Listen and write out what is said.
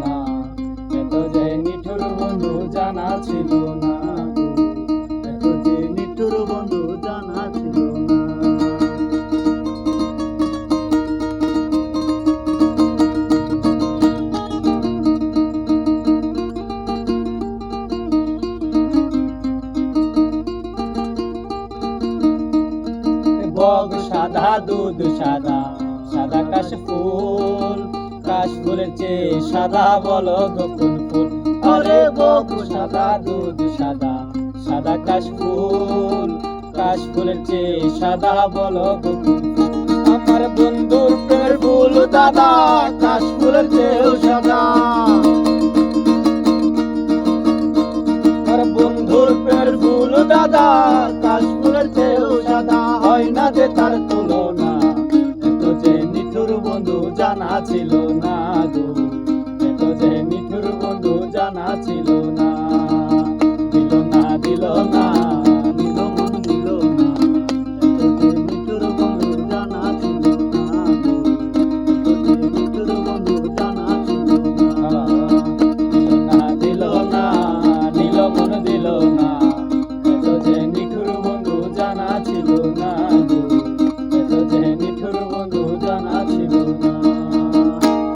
না, এত যে নিঠুর বন্ধু জানা ছিল না, এত যে নিঠুর বন্ধু জানা ছিল না। বগ সাদা দুধ সাদা, সাদা কাশফুল, কাশফুলের চেয়ে সাদা বলো গোপন ফুল। আরে বগ সাদা দুধ সাদা, সাদা কাশফুল, কাশফুলের চেয়ে সাদা বলো গোপন ফুল। আমার বন্ধুর প্রেমের ফুল দাদা, কাশফুলের চেয়েও সাদা। আমার বন্ধুর প্রেমের ফুল দাদা, কাশফুলের চেয়েও সাদা, হয় না যে তার তুলনা, এত যে নিঠুর বন্ধু জানা ছিল না গো, এত যে নিঠুর বন্ধু জানা ছিল না। দিল না